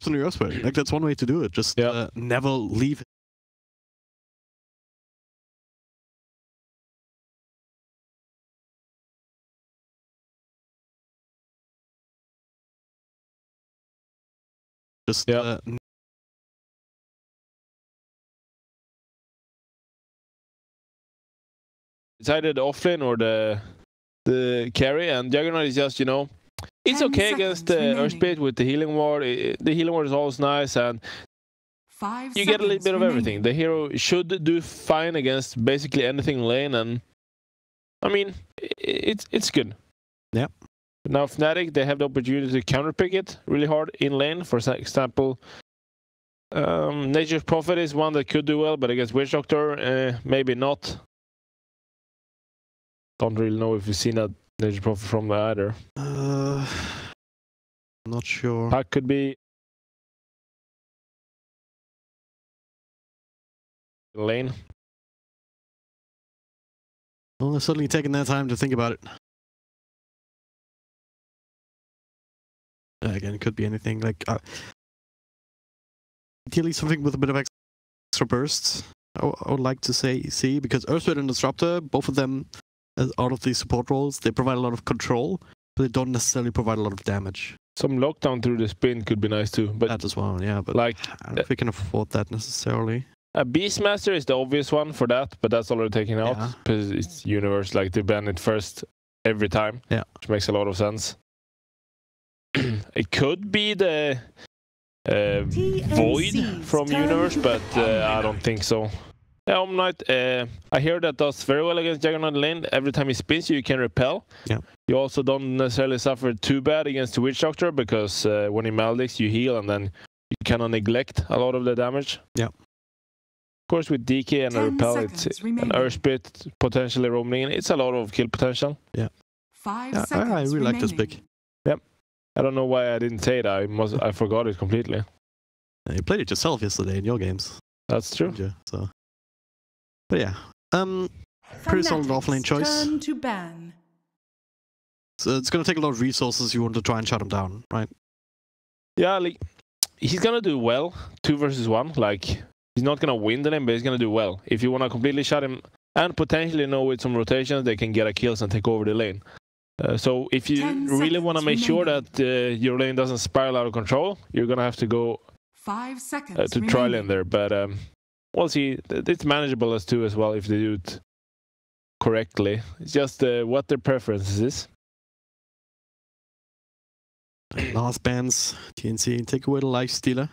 on your Earthspread. Like, that's one way to do it. Just never leave. Just decided offlane or the carry, and Juggernaut is just, you know, it's okay against the Earthspit with the healing ward. The healing ward is always nice, and you get a little bit of everything. The hero should do fine against basically anything in lane, and I mean, it's good. Yeah. Now FNATIC, they have the opportunity to counterpick it really hard in lane. For example, Nature's Prophet is one that could do well, but against Witch Doctor, maybe not. Don't really know if you've seen that Nature's Prophet from there either. I'm not sure. That could be lane. Well, they're certainly taking their time to think about it. Again, it could be anything. Like, ideally something with a bit of extra bursts. I would like to see, because Earthspit and Disruptor, both of them, out of these support roles, they provide a lot of control, but they don't necessarily provide a lot of damage. Some lockdown through the spin could be nice too. But that as well, yeah. But like, I don't know if we can afford that necessarily. A Beastmaster is the obvious one for that, but that's already taken out because it's Universe. Like, they ban it first every time, which makes a lot of sense. It could be the Void from Universe, but I don't think so. Yeah, Omnight, I hear that does very well against Juggernaut lane. Every time he spins you can repel. Yeah. You also don't necessarily suffer too bad against the Witch Doctor, because when he Maldicts, you heal, and then you cannot neglect a lot of the damage. Yeah. Of course, with DK and a repel, it's an Earthspit potentially roaming in. It's a lot of kill potential. Yeah. 5 I seconds really like this remaining. pick. Yep. I don't know why I didn't say it. I forgot it completely. You played it yourself yesterday in your games. That's true. Yeah, so. But yeah, pretty solid offlane choice. Turn to ban. So it's gonna take a lot of resources. You want to try and shut him down, right? Yeah, like, he's gonna do well 2 versus 1. Like, he's not gonna win the lane, but he's gonna do well. If you wanna completely shut him and potentially know with some rotations they can get a kills and take over the lane. So if you really want to make sure that your lane doesn't spiral out of control, you're gonna have to go 5 seconds to try lane there. But we'll see. It's manageable as 2 as well if they do it correctly. It's just what their preferences is. Last bans, TNC, take away the life stealer.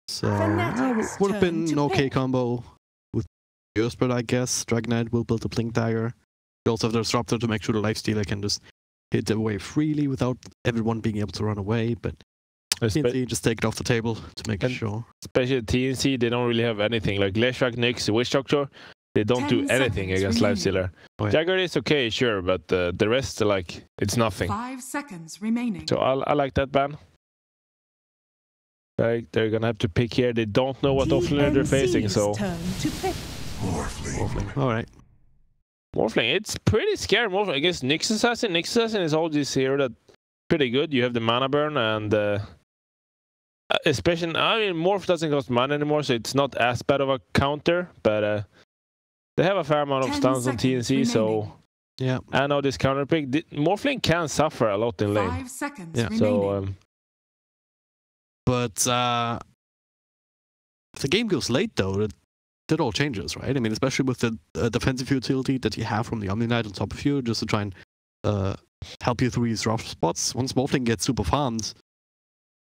So FNATIC's would have been turn an to okay pick. combo with Earthspit, I guess. Dragon Knight will build a Blink Dagger. You also have the Disruptor to make sure the life stealer can just hit away freely without everyone being able to run away. But TNC just take it off the table to make sure. Especially TNC, they don't really have anything. Like Leshrac, Nyx, Witch Doctor, they don't do anything against life stealer. Oh, yeah. Jagger is okay, sure, but the rest, like, it's nothing. 5 seconds remaining. So I like that ban. Like, they're gonna have to pick here. They don't know what offlaner they're facing, so. Turn to pick. Morphling. All right. Morphling, it's pretty scary. Morphling against Nyx Assassin. Nyx Assassin is always here that pretty good. You have the mana burn, and especially, I mean, Morph doesn't cost mana anymore, so it's not as bad of a counter, but they have a fair amount of 10 stuns on TNC, remaining. so yeah. I know this counter pick. Morphling can suffer a lot in lane. 5 seconds Yeah. remaining. So But if the game goes late, though, that all changes, right? I mean, especially with the defensive utility that you have from the Omni Knight on top of you, just to try and help you through these rough spots. Once Morphling gets super farmed,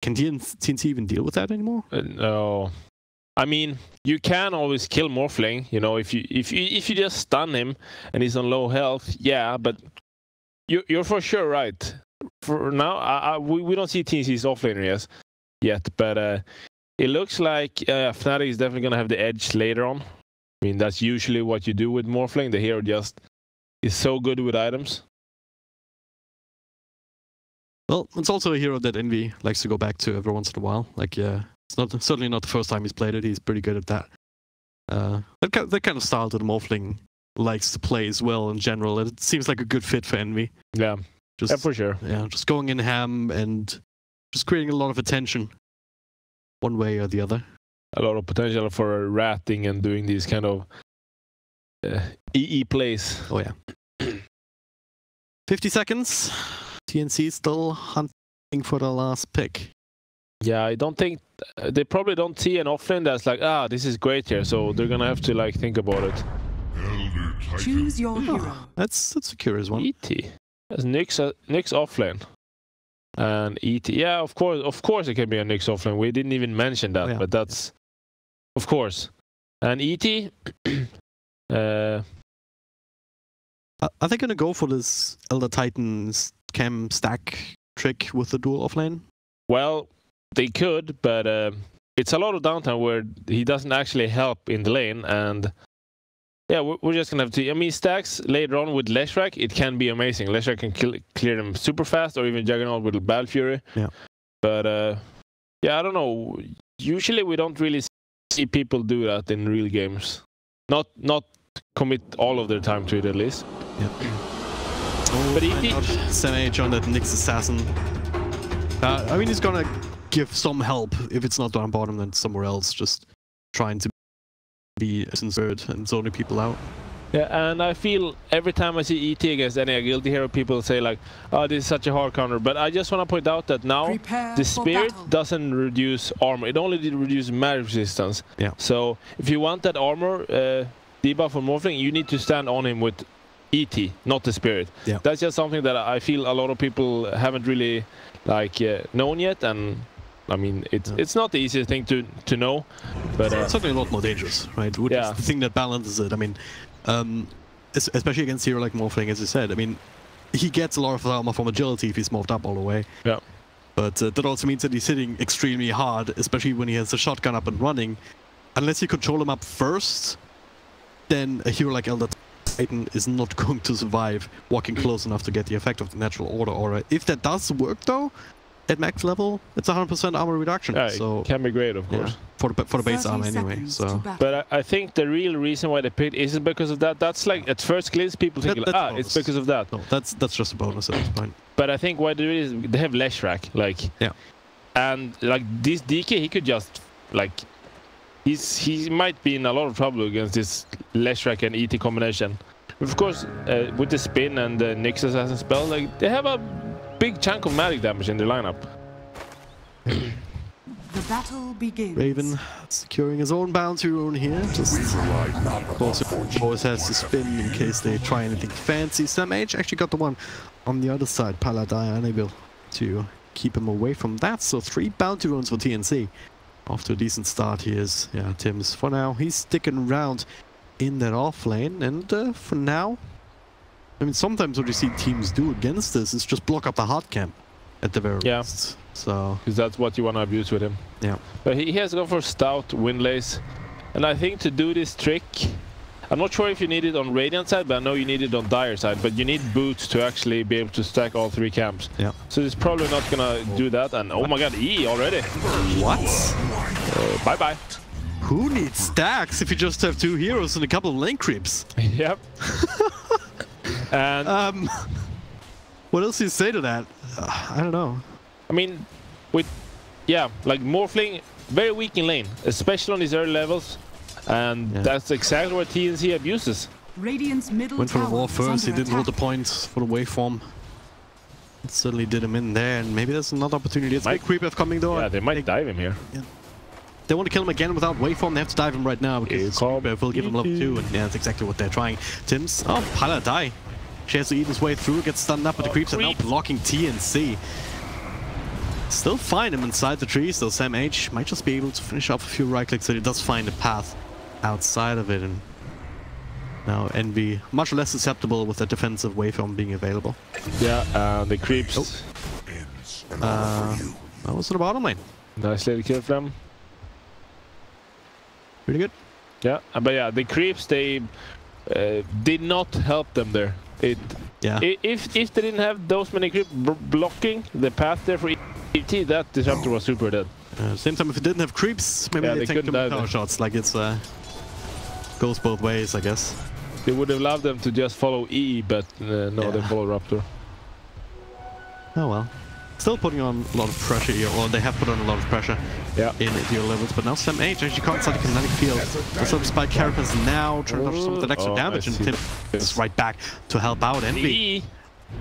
can TNC even deal with that anymore? no. I mean, you can always kill Morphling, you know, if you just stun him and he's on low health, yeah, but you're for sure right. For now, we don't see TNC's offlaner yet, but it looks like FNATIC is definitely going to have the edge later on. I mean, that's usually what you do with Morphling. The hero just is so good with items. Well, it's also a hero that Envy likes to go back to every once in a while. Like, it's certainly not the first time he's played it. He's pretty good at that. That kind of style that Morphling likes to play as well in general. It seems like a good fit for Envy. Yeah, for sure. Yeah, just going in ham and just creating a lot of attention one way or the other. A lot of potential for ratting and doing these kind of EE plays. Oh yeah. 50 seconds. TNC still hunting for the last pick. Yeah, I don't think they probably don't see an offlane that's like, this is great here, so they're gonna have to like think about it. Choose your hero. Oh, that's a curious one. ET. That's Nyx offlane. And ET. Yeah, of course it can be a Nyx offlane. We didn't even mention that, but that's of course. And ET. Are they gonna go for this Elder Titan's cam stack trick with the dual offlane? Well, they could, but it's a lot of downtime where he doesn't actually help in the lane, and yeah, we're just gonna have to. I mean, stacks later on with Leshrac, it can be amazing. Leshrac can clear them super fast, or even Juggernaut with Battle Fury. Yeah. But yeah, I don't know. Usually, we don't really see people do that in real games. Not commit all of their time to it, at least. Yeah. But ET. SamH on that Nyx assassin. I mean, he's gonna give some help if it's not down bottom, then somewhere else. Just trying to be sincere and zoning people out. Yeah, and I feel every time I see ET against any guilty hero, people say like, "Oh, this is such a hard counter." But I just want to point out that now the Spirit doesn't reduce armor; it only reduces magic resistance. Yeah. So if you want that armor debuff on Morphling, you need to stand on him with ET, not the Spirit. Yeah. That's just something that I feel a lot of people haven't really like known yet, and I mean it's not the easiest thing to know, but it's certainly a lot more dangerous, right? Which is the thing that balances it. I mean, especially against a hero like Morphling, as you said. I mean, he gets a lot of armor from agility if he's morphed up all the way. Yeah. But that also means that he's hitting extremely hard, especially when he has a shotgun up and running. Unless you control him up first, then a hero like Elder Titan is not going to survive walking close enough to get the effect of the natural order aura. If that does work though, at max level, it's 100% armor reduction. Yeah, so it can be great, of course. Yeah, for the base armor anyway. So, but I think the real reason why they picked isn't because of that. That's like at first glance, people think like, it's because of that. No, that's just a bonus at this point. But I think why there is they have Leshrac, like and like this DK, he could just like he might be in a lot of trouble against this Leshrac and ET combination. Of course, with the spin and the Nyx assassin spell, like they have a big chunk of magic damage in their lineup. The battle begins. Raven securing his own bounty rune here. Just always has to spin in case they try anything fancy. SamH actually got the one on the other side. Paladai unable to keep him away from that. So 3 bounty runes for TNC. Off to a decent start here is Tims. For now, he's sticking around in that off lane, and for now, I mean, sometimes what you see teams do against this is just block up the hard camp at the very least. So because that's what you want to abuse with him. Yeah. But he has gone for Stout Windlace, and I think to do this trick, I'm not sure if you need it on Radiant side, but I know you need it on Dire side. But you need boots to actually be able to stack all 3 camps. Yeah. So he's probably not gonna do that. And oh my God, E already. What? Bye bye. Who needs stacks if you just have 2 heroes and a couple of lane creeps? Yep. And what else do you say to that? I don't know. I mean, with like Morphling, very weak in lane, especially on these early levels, and that's exactly what TNC abuses. Radiant's middle went for the wall first. He didn't hold the attack. point for the waveform. It certainly did him in there, and maybe there's another opportunity. It's a big creep coming though. Yeah, they might dive him here. Yeah. They want to kill him again without waveform. They have to dive him right now because Creeper will give him level 2, and that's exactly what they're trying. Tims, Paladai. She has to eat his way through, gets stunned up, but the creeps are now blocking TNC. Still find him inside the trees, though SamH might just be able to finish off a few right clicks, so he does find a path outside of it. And now Envy much less susceptible with that defensive waveform being available. Yeah, the creeps. That was in the bottom lane. Nice little kill from them. Pretty good. Yeah, but yeah, the creeps, they did not help them there. If they didn't have those many creeps blocking the path there for ET, that disruptor was super dead. Same time, if it didn't have creeps, maybe they take too many power shots. Like it's goes both ways, I guess. They would have loved them to just follow E, but no, they follow Raptor. Oh well. still putting on a lot of pressure here, or they have put on a lot of pressure in the levels. But now Sam H actually can't start the kinetic field. So the spike carapace now trying to do some of that extra damage, and Tim is right back to help out Envy.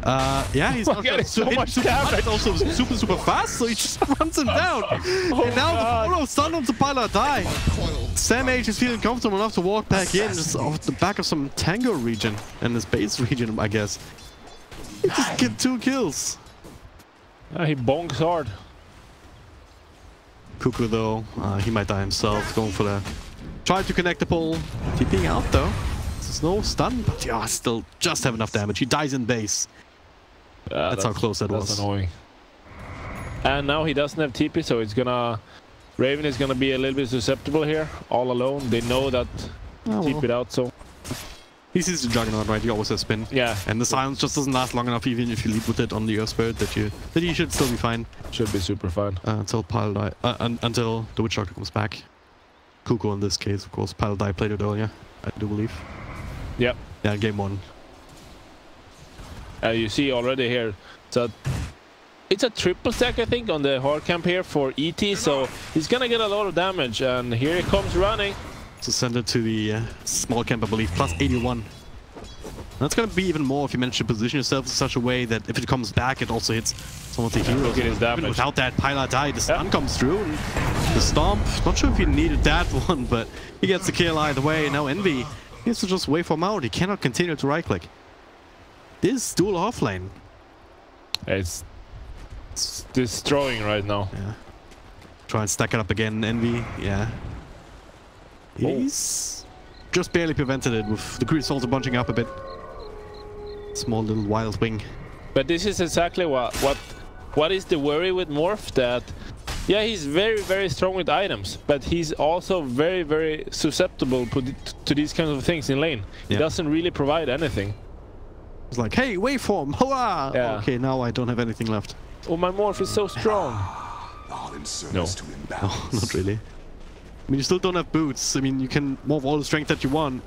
Yeah, he's so much damage. Also super fast, so he just runs him down. And now the photo stun onto Pilot Die. Sam H is feeling comfortable enough to walk back in, just off the back of some Tango region and his base region, I guess. He just get 2 kills. He bonks hard. Cuckoo though, he might die himself, going for the try to connect the pole. TPing out though. There's no stun, but yeah, still just have enough damage. He dies in base. That's how close that was. That's annoying. And now he doesn't have TP, so it's gonna... Raven is gonna be a little bit susceptible here, all alone. They know that TP it out, so... He sees the Juggernaut, right? He always has spin. Yeah. And the silence just doesn't last long enough, even if you lead with it on the Earth Spirit, that you should still be fine. Should be super fine. Until Pile Die, until the Witch Doctor comes back. Cuckoo in this case, of course. Pile Die played it earlier, I do believe. Yep. Yeah, game 1. You see already here, it's a triple stack, I think, on the hard camp here for ET, so he's gonna get a lot of damage, and here he comes running. So send it to the small camp, I believe, plus 81. That's gonna be even more if you manage to position yourself in such a way that if it comes back, it also hits some of the heroes. Look at his damage. Even without that Pilot Die, the stun comes through, and the Stomp, not sure if he needed that one, but he gets the kill either way. Now Envy, he has to just wait for him out. He cannot continue to right-click. This dual offlane. It's destroying right now. Yeah. Try and stack it up again, Envy. Yeah. He's just barely prevented it with the Grease also bunching up a bit. Small little wild wing. But this is exactly what is the worry with Morph, that yeah, he's very strong with items, but he's also very susceptible to these kinds of things in lane. He doesn't really provide anything. It's like, hey, waveform, hurrah! Yeah. Okay, now I don't have anything left. Oh, my Morph is so strong. No, not really. I mean, you still don't have boots. I mean, you can morph all the strength that you want,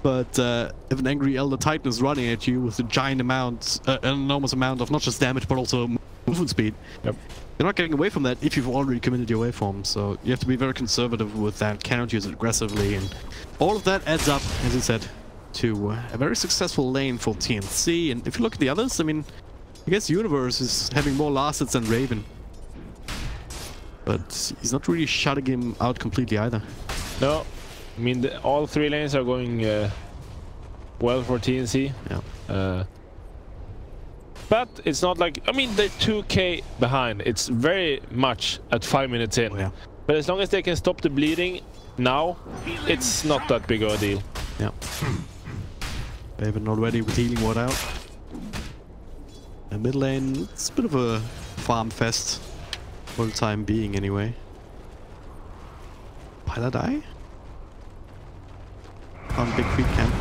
but if an angry Elder Titan is running at you with a giant amount, an enormous amount of not just damage but also movement speed, you're not getting away from that if you've already committed your waveform. So you have to be very conservative with that, cannot use it aggressively, and all of that adds up, as you said, to a very successful lane for TNC. And if you look at the others, I mean, I guess Universe is having more last hits than Raven, but he's not really shutting him out completely either. No, I mean all 3 lanes are going well for TNC. Yeah. But it's not like, I mean, they're 2k behind. It's very much at 5 minutes in. Oh, yeah. But as long as they can stop the bleeding now, it's not that big of a deal. Yeah. Raven already with healing ward out. And mid lane, it's a bit of a farm fest for the time being anyway. Pilot Die? On big creep camp.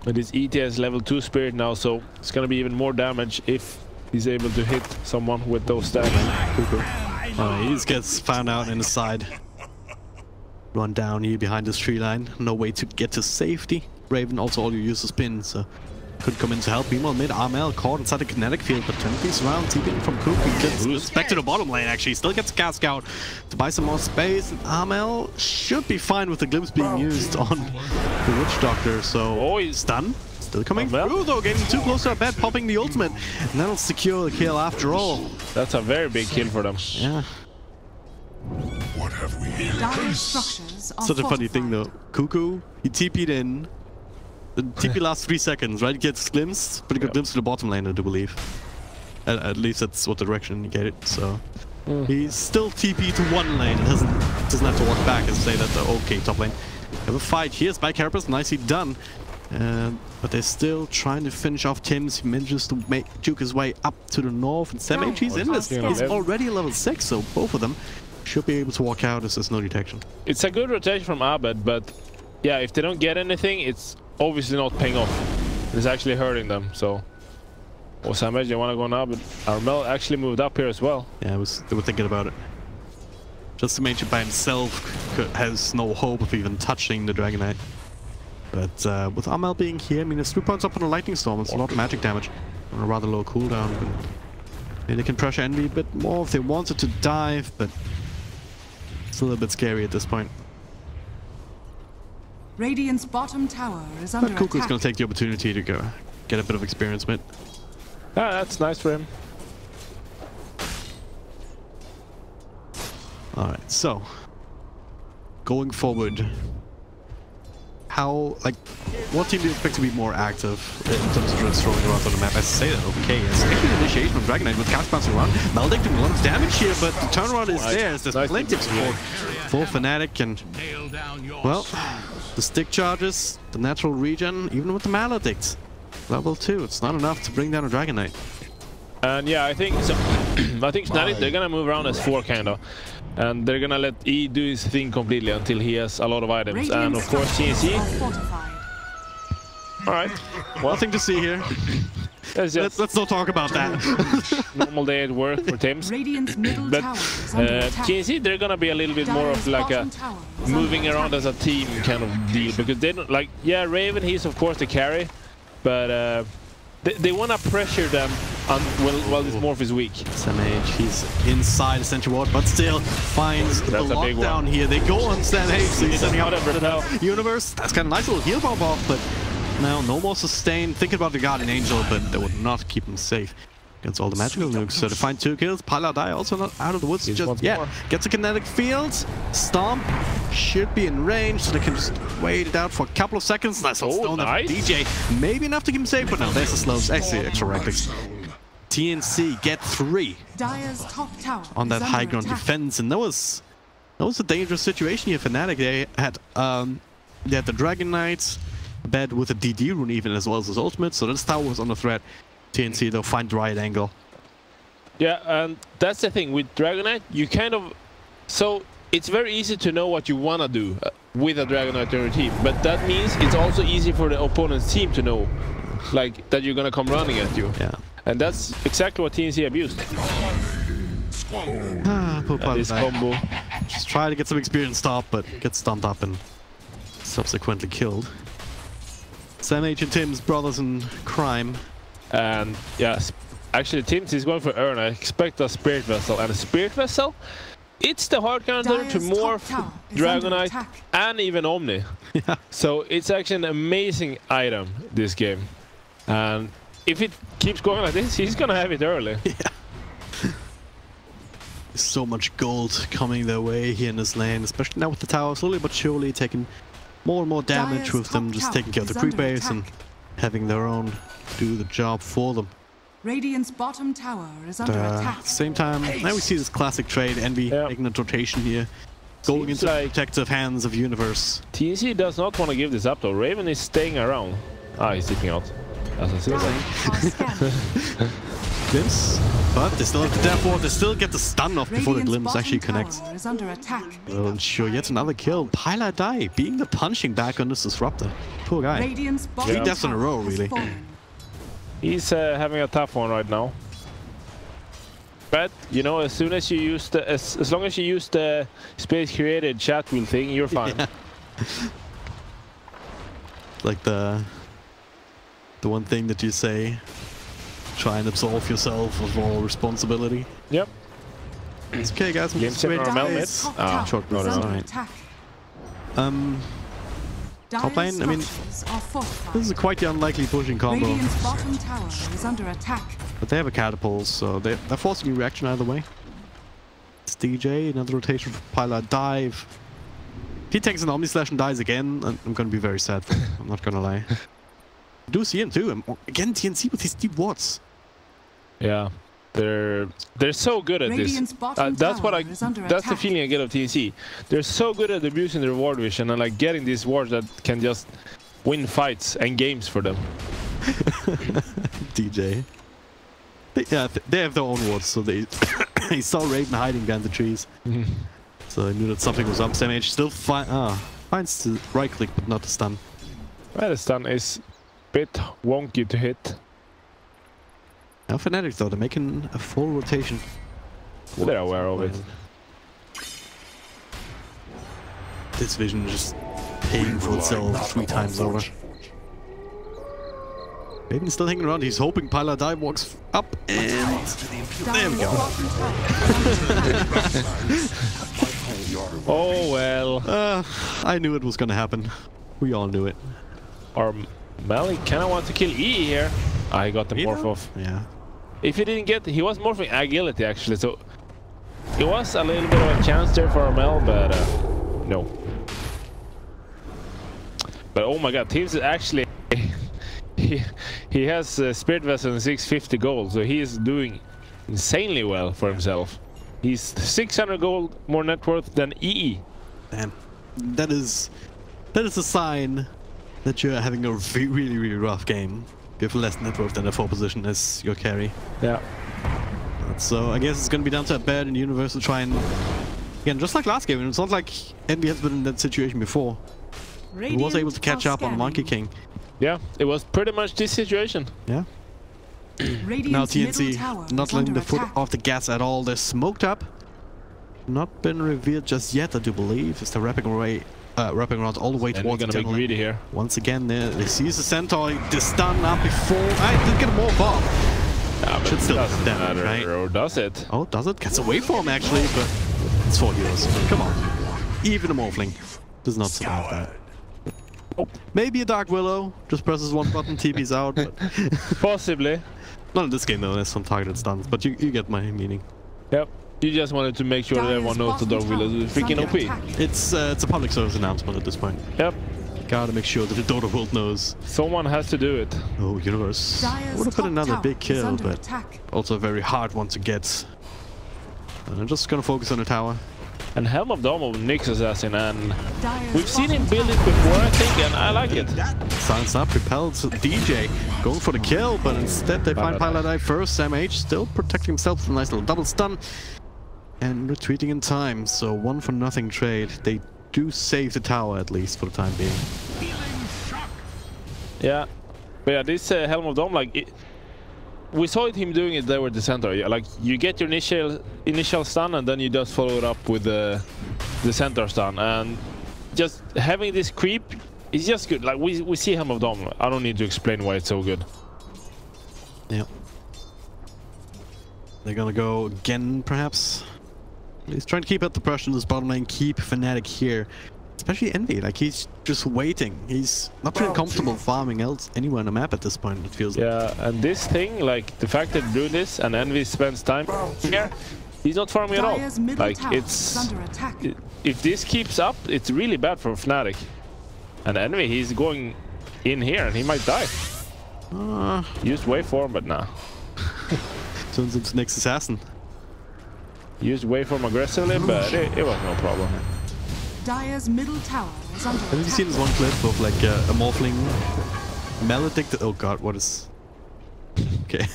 But his ETS level 2 spirit now, so it's gonna be even more damage if he's able to hit someone with those stats. He just gets found out in the side. Run down here behind this tree line. No way to get to safety. Raven also all you use is spin, so could come in to help. Meanwhile, mid Armel caught inside the kinetic field, but 20 piece around, TPing from Cook. He gets back to the bottom lane actually. Still gets Cask out to buy some more space. And Armel should be fine with the glimpse being used on the Witch Doctor. So he's done. Still coming through though, getting too close to our bed, popping the ultimate. And that'll secure the kill after all. That's a very big kill for them. Yeah. What have we here? Such a funny thing though. Cuckoo, he TP'd in. The TP lasts 3 seconds, right? He gets glimpsed, but he got glimpsed to the bottom lane, I do believe. At least that's what the direction indicated. So he's still TP to one lane. Doesn't have to walk back and say that okay, top lane. Have a fight here. Spike Carapace, nicely done. But they're still trying to finish off Tim's. He manages to juke his way up to the north, and Sam HG's in this. He's already level 6, so both of them should be able to walk out as there's no detection. It's a good rotation from Abed, but yeah, if they don't get anything, it's obviously not paying off. It's actually hurting them, so... Oh, Sam HG, you want to go now, but Armel actually moved up here as well. Yeah, they were thinking about it. Just Sam HG by himself has no hope of even touching the Dragon Knight. But with Armel being here, I mean, there's 3 points up on a Lightning Storm. It's a lot of magic damage on a rather low cooldown. Maybe they can pressure Envy a bit more if they wanted to dive, but still a bit scary at this point. Radiant's bottom tower is under But Kuku's attack. going to take the opportunity to go get a bit of experience with. Ah, that's nice for him. Alright, so going forward, how, like, what team do you expect to be more active in terms of just throwing around on the map? I say that, okay, it's actually the initiation of Dragon Knight with cast bouncing around. Maldek doing a lot of damage here, but the turnaround is there. There's plenty of support for FNATIC, and, well, the stick charges, the natural regen, even with the Maledict. Level 2, it's not enough to bring down a Dragon Knight. And yeah, I think so. I think FNATIC, they're gonna move around as 4 kinda. And they're gonna let E do his thing completely until he has a lot of items. And of course TNC. Alright. Well, nothing to see here. Let's not talk about that. Normal day at work for Tims. But TNC, they're gonna be a little bit more of like a moving around as a team kind of deal, because they don't like, yeah, Raven, he's of course the carry, but they want to pressure them while this morph is weak. SamH, he's inside the Sentry Ward, but still finds the lockdown here. They go on SamH, so he's sending out the universe. That's kind of nice little heal bomb off, but now no more sustain. Thinking about the Guardian Angel, but that would not keep him safe against all the magical nukes. So to find 2 kills, Paladai also not out of the woods. Just gets a kinetic field. Stomp should be in range, so they can just wait it out for a couple of seconds. Nice little stone nice. DJ. Maybe enough to keep him safe, but no, there's a slow. Actually, extra reckless. TNC get 3 on that high ground defense, and that was a dangerous situation here. FNATIC, they had the Dragon Knight, bed with a DD rune even, as well as his ultimate, so this tower was under threat. TNC, they'll find the right angle. Yeah, and that's the thing with Dragon Knight, you kind of, so it's very easy to know what you want to do with a Dragon Knight on your team, but that means it's also easy for the opponent's team to know, like, that you're gonna come running at you. Yeah. And that's exactly what TNC abused. This combo. Just try to get some experience top, but gets stunned up and subsequently killed. SamH and Tim's brothers in crime. And yes, actually Tims is going for Urn. I expect a Spirit Vessel, and a Spirit Vessel, it's the hard counter to morph, Dragon Knight, and even Omni. Yeah. So it's actually an amazing item, this game. And if it keeps going like this, he's gonna have it early. Yeah. So much gold coming their way here in this lane, especially now with the tower slowly but surely taking more and more damage with them just taking care of the creep base and having their own do the job for them. Radiant's bottom tower is under attack. At the same time, now we see this classic trade, Envy making a rotation here, going into the protective hands of Universe. TNC does not want to give this up though. Raven is staying around. Ah, he's sitting out. As I see. Glimpse, but they still have the Death Ward, they still get the stun off before the Glimpse actually connects. Will ensure yet another kill. Paladai being the punching bag on this Disruptor. Poor guy. 3 deaths in a row, really. He's having a tough one right now. But, you know, as soon as you use the, as long as you use the space created chat wheel thing, you're fine. Yeah. Like the one thing that you say, try and absolve yourself of all responsibility. Yep. It's okay, guys. Short notice, alright. Top lane, I mean, this is quite the unlikely pushing combo. But they have a catapult, so they're forcing a reaction either way. It's DJ, another rotation for Pilot Dive. If he takes an Omni Slash and dies again, I'm gonna be very sad for him. I'm not gonna lie. I do see him too. Again, TNC with his deep wards. Yeah, they're so good at this. That's the feeling I get of TNC. They're so good at abusing their ward vision and like getting these wards that can just win fights and games for them. DJ. They have their own wards, so they saw Raven hiding behind the trees. So I knew that something was up. SamH still finds the right click, but not the stun. Well, the stun is a bit wonky to hit. Now FNATIC though, they're making a full rotation. They're aware of it. This vision is just paying for itself 3 times over. Bacon's still hanging around. He's hoping Pilot Dive walks up, and there we go. Oh well. I knew it was gonna happen. We all knew it. Or Mally kind of wants to kill E here. I got the morph off. Yeah. If he didn't get, he was morphing agility actually, so it was a little bit of a chance there for Mel, but no. But oh my god, Teams is actually he has Spirit Vessel and 650 gold, so he is doing insanely well for himself. He's 600 gold more net worth than EE. Damn, that is a sign that you're having a really rough game. You have less net worth than the 4 position as your carry. Yeah. So I guess it's gonna be down to Bad and Universe to try and again, just like last game. It's not like Envy has been in that situation before. He was able to catch up on Monkey King. Yeah, it was pretty much this situation. Yeah. Now TNC not letting the foot off the gas at all. They're smoked up. Not been revealed just yet, I do believe. As they're wrapping around all the way towards the tunnel. Greedy here. Once again, they seize the Centaur. The stun up before. I did get a more bomb. Yeah, should still doesn't damage, matter, right? Or does it? Oh, does it? Gets away from him actually, but it's 4 heroes. Come on. Even a Morphling does not survive that. Oh, maybe a Dark Willow just presses one button, TP's out. But possibly. Not in this game though. There's some targeted stuns, but you get my meaning. Yep. You just wanted to make sure that everyone knows the Dark Willow is freaking OP. It's a public service announcement at this point. Yep. Gotta make sure that the Dota world knows. Someone has to do it. Oh, Universe. Would have been another big kill, but also a very hard one to get. And I'm just gonna focus on the tower. And Helm of Domo nicks assassin, and we've seen him build it before, I think, and I like it. Silence up, repels DJ, going for the kill, but instead they find Pilot Dive first. Sam H still protecting himself with a nice little double stun. And retreating in time, so 1-for-0 trade. They do save the tower at least for the time being. Yeah, but yeah, this Helm of Dome, like we saw him doing it there with the Centaur. Yeah, like you get your initial stun and then you just follow it up with the Centaur stun, and just having this creep is just good. Like we see Helm of Dome. I don't need to explain why it's so good. Yeah. They're gonna go again, perhaps. He's trying to keep up the pressure in this bottom lane, keep FNATIC here. Especially Envy, like he's just waiting. He's not really comfortable farming else anywhere on the map at this point, it feels like. Yeah, and this thing, like the fact that they do this and Envy spends time here, he's not farming at all. Like if this keeps up, it's really bad for FNATIC. And Envy, he's going in here and he might die. Used waveform, but nah. Turns into next assassin. Used waveform aggressively, but it was no problem. Dire's middle tower is under attack. Have you seen this one clip of like a Morphling maledicted? Oh god, what is... Okay.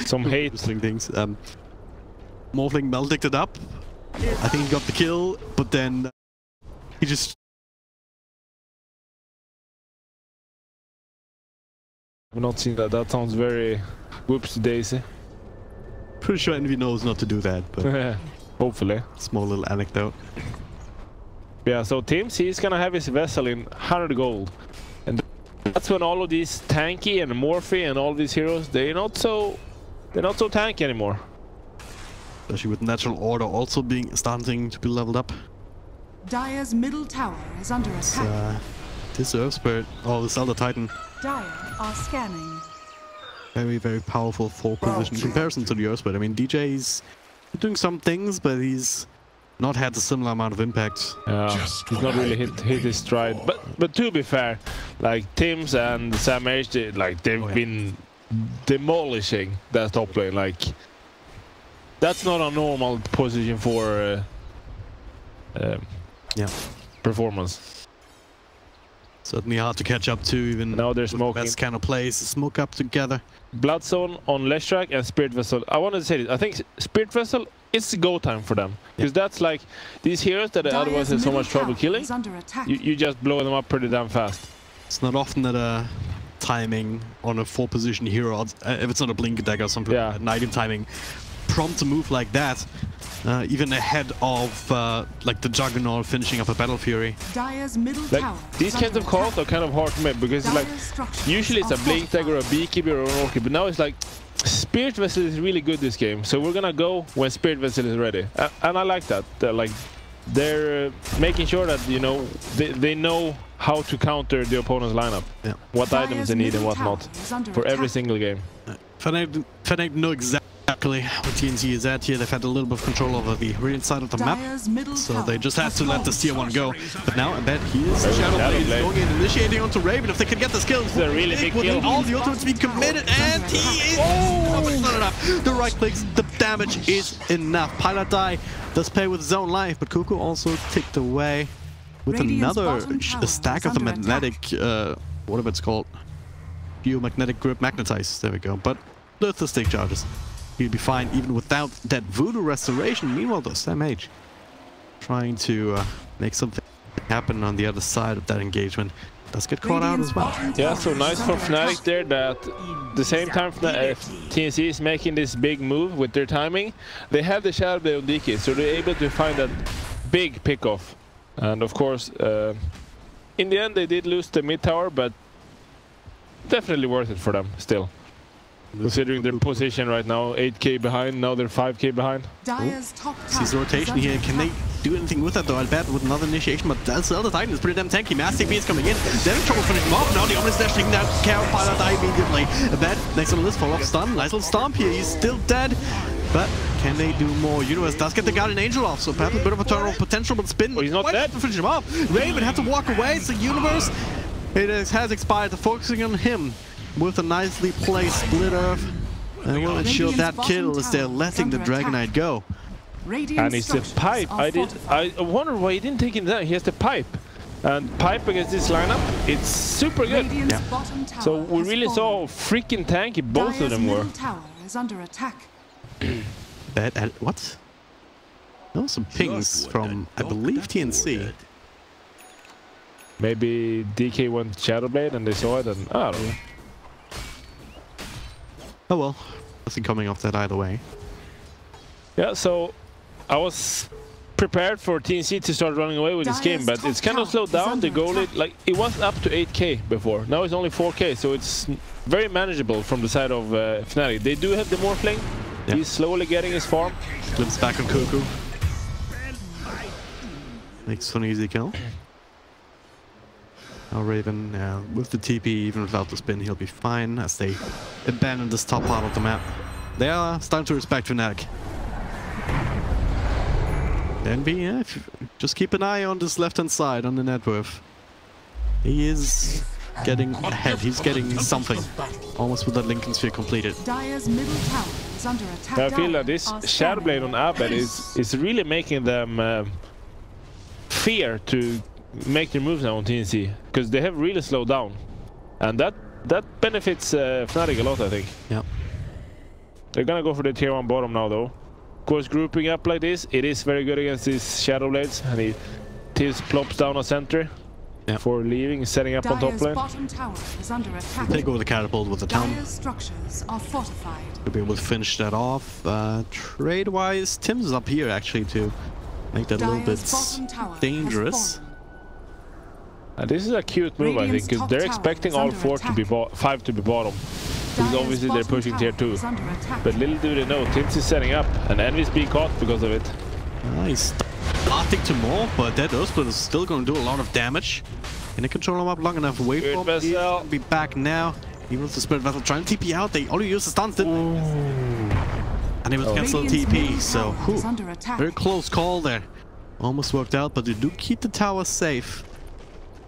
Some hate. Interesting things. Morphling maledicted up. I think he got the kill, but then he just... I've not seen that. That sounds very whoopsie-daisy. Pretty sure Envy knows not to do that, but... Hopefully. Small little anecdote. Yeah, so Teams, he's gonna have his vessel in 100 gold. And that's when all of these tanky and Morphe and all these heroes, they're not so tanky anymore. Especially with Natural Order also starting to be leveled up. Dire's middle tower is under attack. This Earth Spirit, oh, this Elder Titan. Dire are scanning. Very powerful 4 position in comparison to the Earth Spirit. I mean, DJ's doing some things, but he's not had a similar amount of impact. Yeah, he's not really hit his stride. But to be fair, like Tims and Sam H, they've been demolishing that top lane. Like that's not a normal position for performance. Certainly hard to catch up to, even now they're smoking. Best kind of plays, smoke up together. Bloodzone on Leshrac and Spirit Vessel. I wanted to say this. I think Spirit Vessel, it's go time for them. Because that's like these heroes that otherwise have so much trouble killing. You just blow them up pretty damn fast. It's not often that timing on a 4 position hero, if it's not a blink attack or something, night timing prompt a move like that, even ahead of like the Juggernaut finishing up a Battle Fury. Dire's middle Like, tower these is kinds under of calls attack. are kind of hard to make because it's like Dire's structures usually it's are a Blink Dagger or a Beekeeper or an Orchid, but now it's like Spirit Vessel is really good this game, so we're gonna go when Spirit Vessel is ready, and I like that. They're making sure that, you know, they know how to counter the opponent's lineup, what items they need and what not, for every single game. FNATIC know exactly what TNC is at here. They've had a little bit of control over the rear side of the map, so they just had to let this tier 1 go. But now I bet he is Shadowblade going in, initiating onto Raven. If they can get this kill, it's a really big kill. All the ultimates being committed, and he is not enough. The right clicks, the damage is enough. Pilot Die does play with his own life, but Cuckoo also ticked away with another stack of the magnetic, whatever it's called, geomagnetic grip, magnetize. There we go. But the stick charges. He'll be fine even without that Voodoo Restoration. Meanwhile, the SMH trying to make something happen on the other side of that engagement. Does get caught out as well. Yeah, so nice for FNATIC there that the same time TNC is making this big move with their timing, they have the Shadowblade on DK, so they're able to find that big pickoff. And of course, in the end they did lose the mid tower, but definitely worth it for them still. Considering their position right now, 8k behind, now they're 5k behind. Sees the rotation here. Can they do anything with that though? I'll bet with another initiation, but that's the other Titan is pretty damn tanky. Massive B is coming in. They're in trouble finishing off. Now the Omnis Dash taking that care of Pilot Die immediately. A bet next on the list, follow-up stun. Nice little stomp here. He's still dead. But can they do more? Universe does get the Guardian Angel off, so perhaps a bit of a turnaround potential, but Spin he's not dead to finish him off. Raven had to walk away, so Universe, it has expired. They're focusing on him with a nicely placed Split Earth. And will ensure that kill as they're letting the Dragon Knight go. And it's a pipe. I wonder why he didn't take him down. He has the pipe. And pipe against this lineup, it's super good. Yeah. So we really saw freaking tanky both of them were. Tower is under attack. What? No, some pings from, I believe, TNC. Maybe DK went Shadowblade and they saw it, and I don't know. Oh well, nothing coming off that either way. Yeah, so I was prepared for TNC to start running away with this game, but it's kind of slowed down. The goal, like it was up to 8k before. Now it's only 4k, so it's very manageable from the side of FNATIC. They do have the Morphling. Yeah. He's slowly getting his farm. Flips back on Cuckoo. Makes an easy kill. Now Raven, with the TP, even without the spin, he'll be fine as they abandon this top part of the map. They are starting to respect FNATIC. Envy, just keep an eye on this left-hand side on the net worth. He is getting ahead. He's getting something. Almost with that Lincoln Sphere completed. Dire's middle tower is under attack. I feel that this Shadowblade on Abed is really making them fear to make their moves now on TNC, because they have really slowed down, and that benefits FNATIC a lot, I think. Yeah. They're gonna go for the tier 1 bottom now, though. Of course, grouping up like this, it is very good against these Shadowblades, and he Tiz plops down a center for leaving, setting up on top lane. Bottom tower is under attack. Take over the catapult with the town. Dire's structures are fortified. We'll be able to finish that off. Trade-wise, Tim's is up here actually to make that a little bit dangerous. This is a cute move, I think, because they're expecting all 5 to be bottom. Because obviously they're pushing tier 2. But little do they know, Tims is setting up, and Envy's being caught because of it. Nice. Starting to more, but that Earthsplit is still going to do a lot of damage. Can they control him up long enough? Wait for him. He'll be back now. Even with the Spirit Vessel trying to TP out, they only use the stuns, didn't they? And he was cancel TP, so very close call there. Almost worked out, but they do keep the tower safe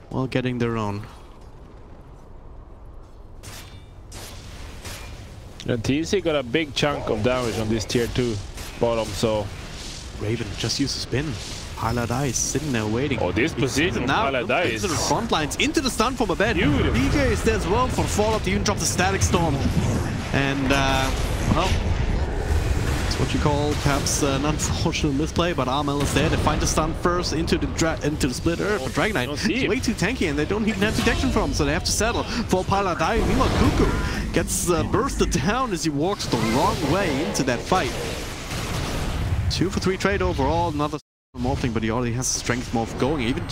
while getting their own. And TNC got a big chunk of damage on this tier 2 bottom, so Raven just used to spin. Pilot Eye is sitting there waiting. Oh, this position now, Pilot Eye is into the front lines, into the stun from a bed. DJ is there as well for Fallout. They even dropped the Static Storm. And, well, it's what you call perhaps an unfortunate misplay, but Armel is there. They find the stun first into the Split Earth. But Dragon Knight is way too tanky, and they don't even have detection from him, so they have to settle for Pilot Eye. Meanwhile, Cuckoo gets bursted down as he walks the wrong way into that fight. 2 for 3 trade overall. Another morphling, but he already has strength morph going. Even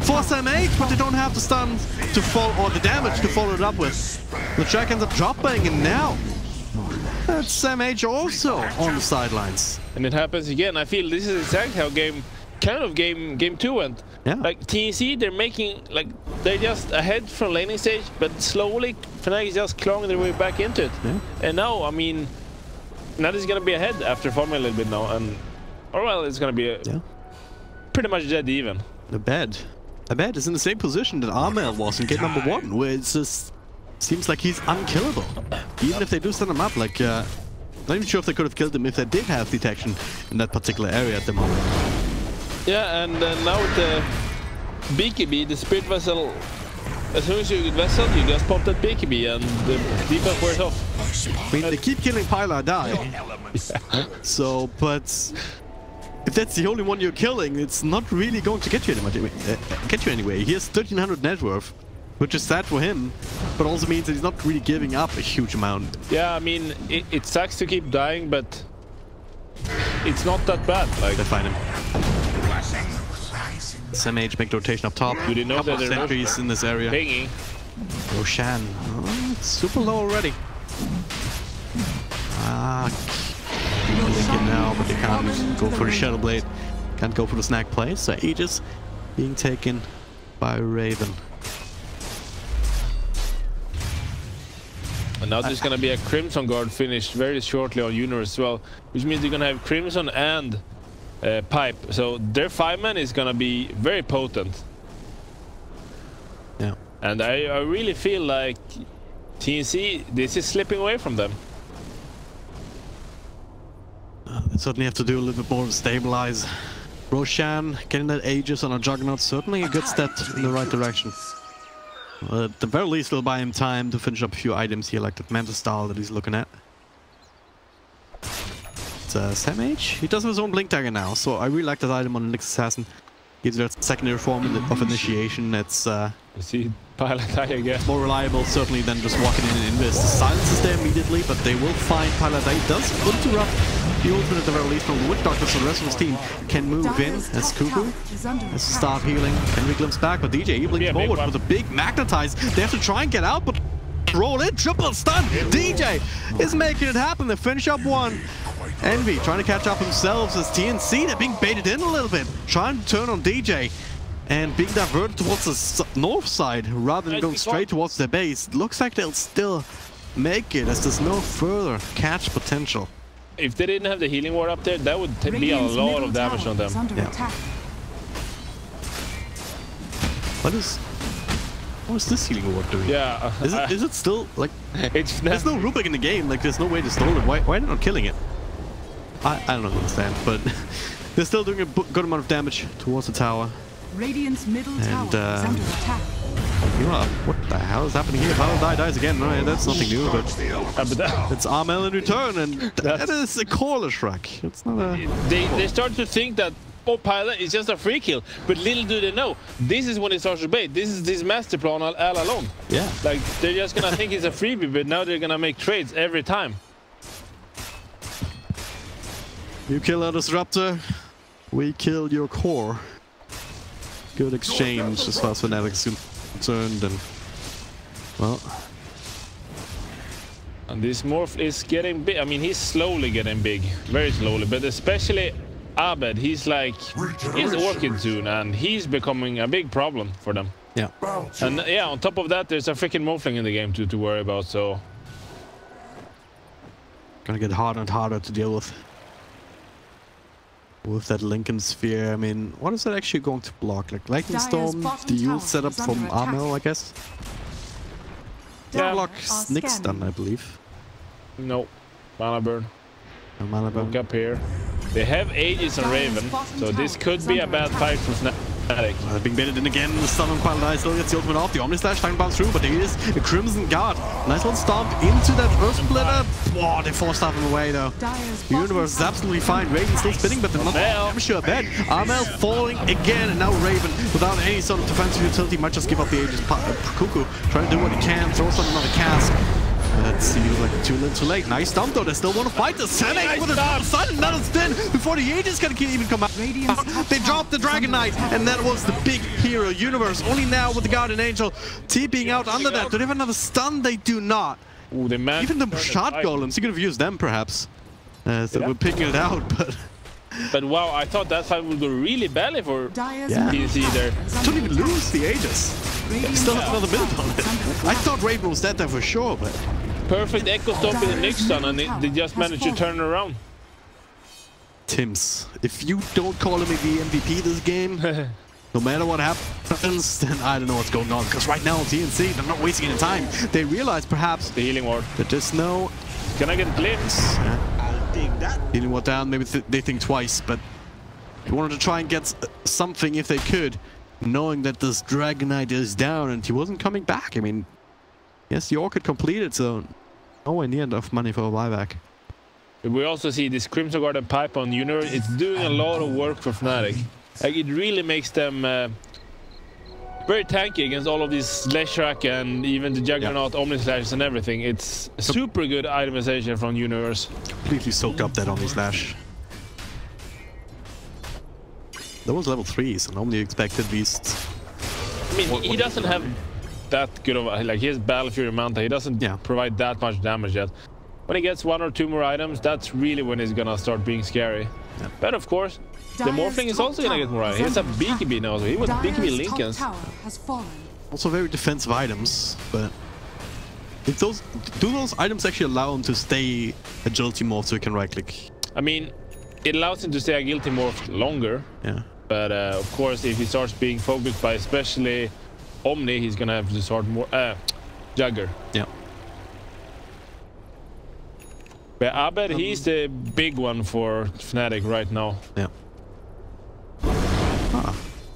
for SMH, but they don't have the stun to follow, or the damage to follow it up with. The Jack ends up dropping, and now that's SMH also on the sidelines. And it happens again. I feel this is exactly how game 2 went. Yeah. Like TNC, they're making, like, they're just ahead from laning stage, but slowly FNATIC is just clawing their way back into it. Yeah. And now, I mean, FNATIC is gonna be ahead after farming a little bit now, and or well, it's gonna be pretty much dead even. Abed is in the same position that Armel was in game number 1, where it's just seems like he's unkillable. Even if they do send him up, like, not even sure if they could have killed him if they did have detection in that particular area at the moment. Yeah, and now with the BKB, the Spirit Vessel, as soon as you get Vessel, you just pop that BKB and the debuff wears off. I mean, they keep killing Pyla die. So, but if that's the only one you're killing, it's not really going to get you anyway. He has 1300 net worth, which is sad for him, but also means that he's not really giving up a huge amount. Yeah, I mean, it sucks to keep dying, but it's not that bad. Like, they find him. SMH make the rotation up top. You didn't know that there are sentries in this area. Pinging. Roshan, it's super low already. Lincoln now, but they can't go for the Shadow Blade. Can't go for the snag play. So Aegis being taken by Raven. And now there's gonna be a Crimson Guard finished very shortly on Uno as well, which means you're gonna have Crimson and Pipe. So their 5-man is gonna be very potent. Yeah. And I really feel like TNC, this is slipping away from them. They certainly have to do a little bit more to stabilize. Roshan getting that Aegis on a Juggernaut, certainly a good step in the right direction. At the very least, it'll buy him time to finish up a few items here, like that Mantis style that he's looking at. It's SMH. He does have his own Blink Dagger now, so I really like that item on the Nyx Assassin. Gives you that secondary form of initiation. It's You see Pilot die again. more reliable, certainly, than just walking in and invest. The silence is there immediately, but they will find Pilot Die. Does interrupt the ultimate at the very least from the Witch Doctor, so the rest of his team can move in as Cuckoo has to start healing. Can we glimpse back, but DJ, he blinks forward with a big magnetize. They have to try and get out, but roll in, triple stun. DJ is making it happen. They finish up one. Envy trying to catch up themselves as TNC. They're being baited in a little bit, trying to turn on DJ and being diverted towards the north side rather than going straight towards their base. Looks like they'll still make it as there's no further catch potential. If they didn't have the healing ward up there, that would be a lot of damage on them. Yeah. What is this healing ward doing? Yeah. Is it still like It's there's no Rubik in the game, like there's no way to stall it. Why are they not killing it? I don't understand, but they're still doing a good amount of damage towards the tower. Radiant's middle tower is under attack. You know, what the hell is happening here? Paladin dies again. No, that's nothing new, but it's Armel in return, and that is a Corlish rack. It's not a... They start to think that Pilot is just a free kill, but little do they know, this is when it starts to bait. This is this master plan all along. Yeah. Like, they're just gonna think it's a freebie, but now they're gonna make trades every time. You kill our disruptor, we kill your core. Good exchange as far as FNATIC is concerned, and well. And this morph is getting big. I mean, he's slowly getting big, very slowly, but especially Abed, he's Orchid soon, and he's becoming a big problem for them. Yeah. And yeah, on top of that, there's a freaking morphling in the game to worry about, so. Gonna get harder and harder to deal with. With that Lincoln Sphere, I mean, what is that actually going to block? Like Lightning Storm, the Yule setup from Armel, I guess? Yeah. Blocks Nyx stun, I believe. No. Mana burn. No mana burn. Look up here. They have Aegis and Raven, so this could be a bad fight for FNATIC. Being baited in again, the stun on Paladin still gets the ultimate off. The Omni Slash time bounce through, but there is a Crimson Guard. Nice little stomp into that Earth Splitter. Whoa, they forced him away though. The universe is absolutely fine. Raven still spinning, but they're not damage to a bed. Armel falling again, and now Raven, without any sort of defensive utility, might just give up the Aegis. Cuckoo trying to do what he can, throws on another cast. Let's see, like too little too late. Nice dump though, they still want to fight the Senate with a sudden another spin before the Aegis can even come out. They dropped the Dragon Knight, and that was the big hero universe. Only now with the Guardian Angel TPing out under that. Do they have another stun? They do not. Ooh, Even the shot golems, you could have used them perhaps. So we're picking it out, but... But wow, I thought that side would go really badly for TNC there. Don't even lose the Aegis. Still have another minute on it. I thought Raven was dead there for sure, but... Perfect echo stop in the next stun, and they just managed to turn it around. Tims, if you don't call him the MVP this game, no matter what happens, then I don't know what's going on. Because right now on TNC, they're not wasting any time. They realize perhaps the healing ward. That there's no... Can I get a glimpse? Healing ward down, maybe they think twice, but they wanted to try and get something if they could, knowing that this Dragon Knight is down and he wasn't coming back. I mean, yes, the Orchid completed, so nowhere near enough money for a buyback. We also see this Crimson Guardian pipe on Universe. It's doing a lot of work for FNATIC. Like, it really makes them very tanky against all of these Slash Rack and even the Juggernaut, Omni Slashes and everything. It's super good itemization from Universe. Completely soaked up that Omni Slash. That was level 3, so normally you expect at least... I mean, he doesn't have that good of a... Like, he has Battle Fury Manta. He doesn't provide that much damage yet. When he gets 1 or 2 more items, that's really when he's gonna start being scary. Yeah. But of course, the Morphling is also gonna get more items. He has a BKB now, so he was BKB Lincolns. Also very defensive items, but if do those items actually allow him to stay agility morph so he can right click? I mean, it allows him to stay agility morph longer. Yeah. But of course, if he starts being focused by especially Omni, he's gonna have to start more Jugger. Yeah. But I bet he's the big one for FNATIC right now. Yeah.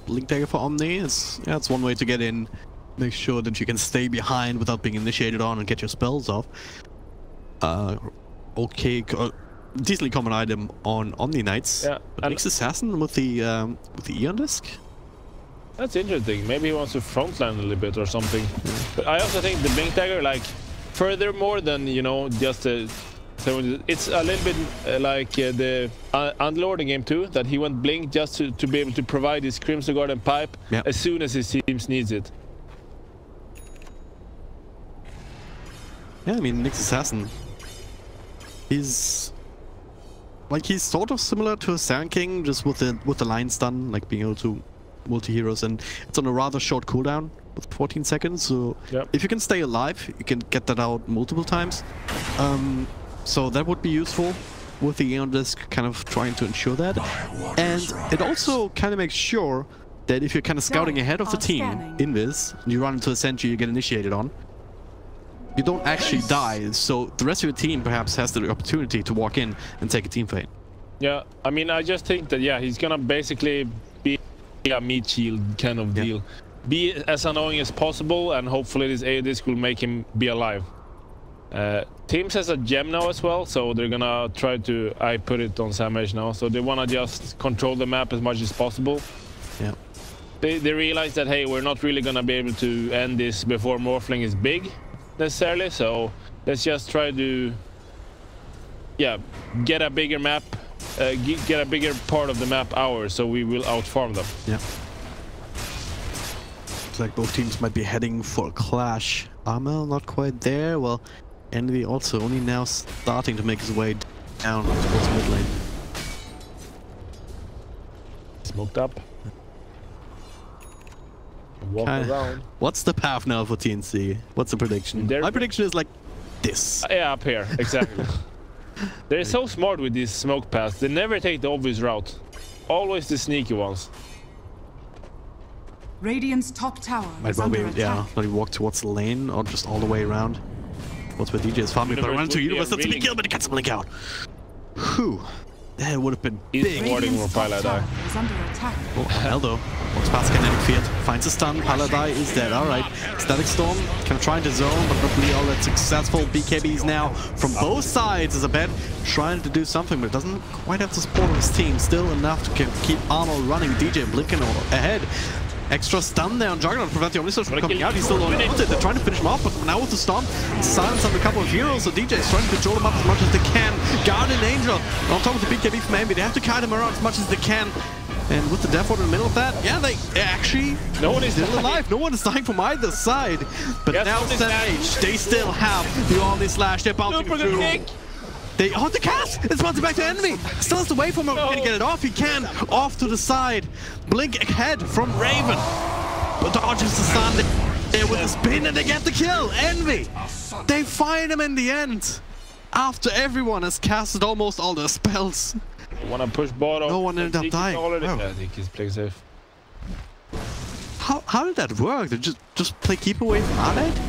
Blink Dagger for Omni. It's one way to get in. Make sure that you can stay behind without being initiated on and get your spells off. Okay, decently common item on Omni Knights. Yeah. But Nyx Assassin with the Eon Disc. That's interesting. Maybe he wants to frontline a little bit or something. Yeah. But I also think the Blink Dagger, like, furthermore than, you know, just a... So it's a little bit like the Underlord in game 2, that he went Blink just to be able to provide his Crimson Guardian pipe as soon as his teams needs it. Yeah, I mean, Nyx Assassin, he's sort of similar to a Sand King, just with the line stun, like being able to multi-heroes, and it's on a rather short cooldown with 14 seconds. So if you can stay alive, you can get that out multiple times. So that would be useful with the Aeon Disc, kind of trying to ensure that. And it also kind of makes sure that if you're kind of scouting ahead of the team in this, and you run into a sentry you get initiated on, you don't actually die, so the rest of your team perhaps has the opportunity to walk in and take a team fight. Yeah, I mean, I just think that, he's gonna basically be a meat shield kind of deal. Be as annoying as possible, and hopefully this Aeon Disc will make him be alive. Teams has a gem now as well, so they're gonna try to... I put it on Samage now, so they wanna just control the map as much as possible. Yeah. They realize that, hey, we're not really gonna be able to end this before Morphling is big, necessarily, so let's just try to... get a bigger map, get a bigger part of the map ours, so we will outfarm them. Yeah. Looks like both teams might be heading for a clash. Amel not quite there. Well, Envy also only now starting to make his way down towards mid lane. Smoked up. Walk around. What's the path now for TNC? What's the prediction? My prediction is like this. Yeah, up here, exactly. They're so smart with these smoke paths. They never take the obvious route. Always the sneaky ones. Radiant's top tower might is well under be, attack. not walk towards the lane or just all the way around. What's where DJ is farming, but around to Universe, that's a big kill, but he gets a blink out. Whew. That would have been big. Radiant's top tower is under attack. Oh, Eldo walks past Kinetic Field, finds a stun, Paladai is dead, alright. Static Storm can try into zone, but not really all that successful. BKBs now from both sides as a bet, trying to do something, but doesn't quite have the support of his team. Still enough to keep Arnold running, DJ blinking ahead. Extra stun there on Juggernaut, prevent the Omnislash from coming out. He's still on it. They're trying to finish him off, but now with the stomp, silence on a couple of heroes, so DJ is trying to control him up as much as they can. Guardian Angel on top of the BKB from Envy. They have to kite him around as much as they can. And with the Death Ward in the middle of that, yeah, they actually no one is still alive. No one is dying from either side. But yes, now SamH, they still have the Omnislash. They're bouncing through. Oh, the cast! It's bouncing back to Envy! Still has to wait for him. Can he get it off? He can! Off to the side. Blink ahead from Raven. But dodges the stun there with the spin and they get the kill. Envy! They find him in the end. After everyone has casted almost all their spells. Wanna push bottom. No one ended up dying. Yeah, I think he's playing safe. How did that work? Did just play keep away from Arnett?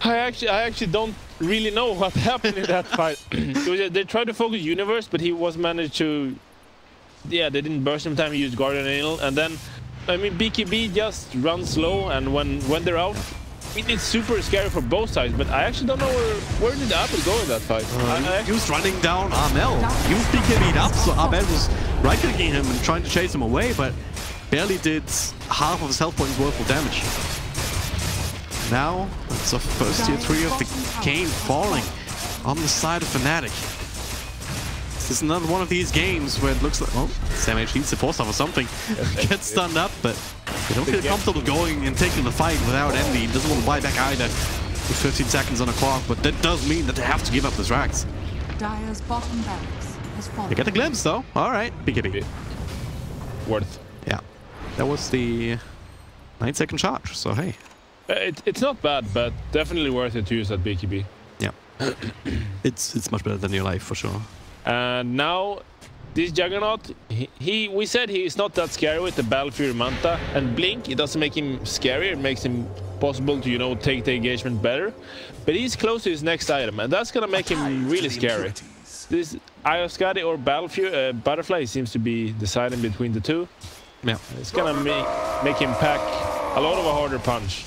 I actually don't really know what happened in that fight. They tried to focus Universe, but he was managed to... Yeah, they didn't burst him time. He used Guardian Angel, and then I mean BKB just runs slow, and when they're out, I mean, it's super scary for both sides. But I actually don't know where did Abel go in that fight. He was running down Armel. He was BKB'd up, so Abel was right-clicking him and trying to chase him away, but barely did half of his health points worth of damage. Now, it's the first tier 3 of the game falling on the side of FNATIC. This is another one of these games where it looks like, well, SamH needs to force off or something. Gets stunned up, but they don't feel comfortable going and taking the fight without Envy. He doesn't want to buy back either with 15 seconds on the clock, but that does mean that they have to give up the Drax. Dire's bottom barracks has fallen. They get a glimpse though. Alright, BKB. Worth. Yeah, that was the 9-second charge, so hey. It's not bad, but definitely worth it to use that BKB. Yeah, it's much better than your life for sure. And now this Juggernaut, we said he's not that scary with the Battle Fury Manta and Blink. It doesn't make him scary. It makes him possible to, you know, take the engagement better. But he's close to his next item, and that's gonna make him really scary. This Ioscadi or Battle Fury Butterfly seems to be deciding between the two. Yeah, it's gonna make him pack a lot of a harder punch.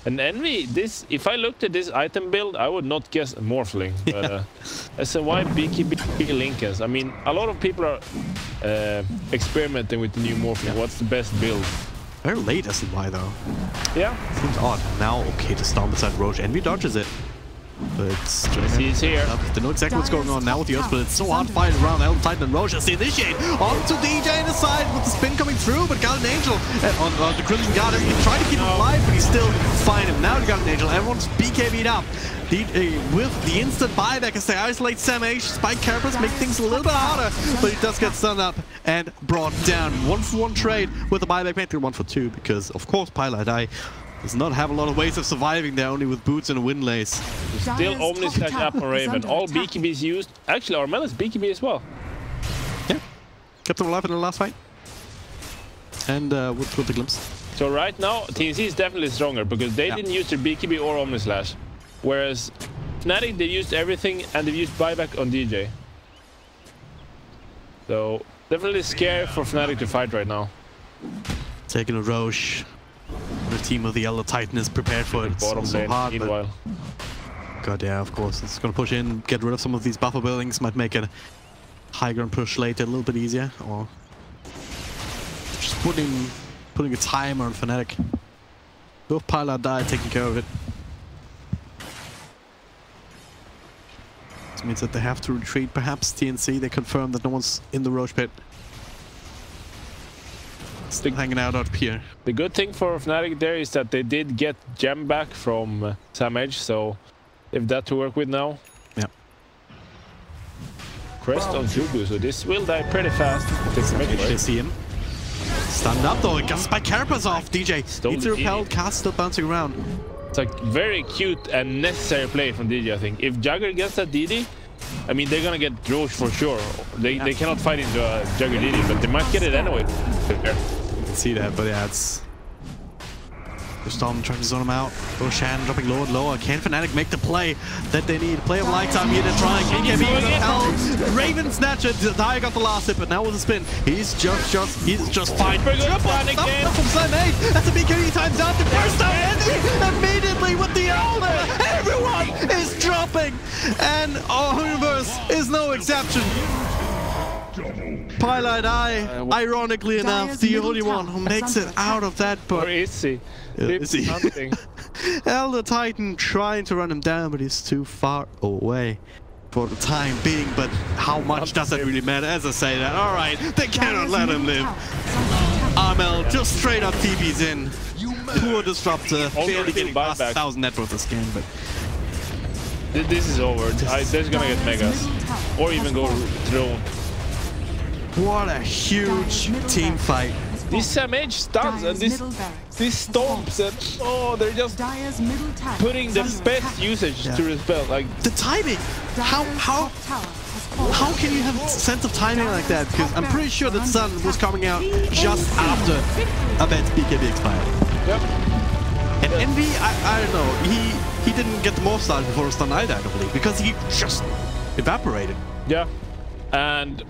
And Envy, if I looked at this item build, I would not guess Morphling. But as a why BKB Linkens? I mean, a lot of people are experimenting with the new Morphling. Yeah. What's the best build? Very late as to why though. Yeah. Seems odd. Now, okay, to stomp beside Roche. Envy dodges it. But he's here. They know exactly what's going on now with the Earth, but it's so hard to fight around Elden Titan and Roche as they initiate onto DJ in the side with the spin coming through, but Guardian Angel on the Crimson Guard, he tried to keep him alive, but he still find him. Now the Guardian Angel, everyone's BKB'd up. With the instant buyback as they isolate SamH, Spike Carapace make things a little bit harder, but he does get stunned up and brought down. 1-for-1 trade with the buyback, maybe 1-for-2, because of course Pilot does not have a lot of ways of surviving there, only with boots and a windlace. Still Omnislash up on Raven. All BKBs used. Actually, Armel BKB as well. Yeah. Kept him alive in the last fight. And with the glimpse. So right now, TNC is definitely stronger because they didn't use their BKB or Omnislash. Whereas FNATIC, they used everything and they used buyback on DJ. So definitely scary for FNATIC to fight right now. Taking a Roche. The team of the Elder Titan is prepared for it. Bottom so lane, hard, meanwhile. God, yeah, of course. It's going to push in, get rid of some of these buffer buildings, might make a high ground push later a little bit easier, or just putting a timer on FNATIC. Both Pilot died, taking care of it. This means that they have to retreat. Perhaps TNC, they confirm that no one's in the Roche pit. Still hanging out here. The good thing for FNATIC there is that they did get gem back from SamH, so if that to work with now. Yeah. Crest on Zubu, so this will die pretty fast. They see him. Stunned up though, it got Spike Carapace off. DJ needs to repel, cast still bouncing around. It's like very cute and necessary play from DJ, I think. If Jugger gets that DD, I mean, they're gonna get Roche for sure. They cannot fight into a Jugger DD, but they might get it anyway. See that, but yeah, it's Storm trying to zone him out. Roshan dropping lower and lower. Can FNATIC make the play that they need? Play of lifetime here. They're trying. BKB with the hell. Raven Snatcher. Dyer got the last hit, but now with the spin, he's just fine. Triple from SamH. That's a BKB times out. The first down Envy immediately with the Elder. Everyone is dropping, and our universe is no exception. Pylite Eye, ironically enough, the only one who makes it out of that, Or but is he? is he? Something. Elder Titan trying to run him down, but he's too far away for the time being. But how much does that really matter? As I say that, alright, they cannot let him live. Armel just straight up TP's in. Poor Disruptor, barely getting past 1,000 net worth this game, but This is over. They're gonna get megas. Or even go drone. what a huge team fight. These Samage stuns and these stomps and they're just putting the best usage to the spell. Like the timing, how can you have a sense of timing like that? Because I'm pretty sure that Sun was coming out just after Abed's BKB expired. Yep. And Envy, I don't know, he didn't get the morph style before the stun either, I believe, because he just evaporated. Yeah. And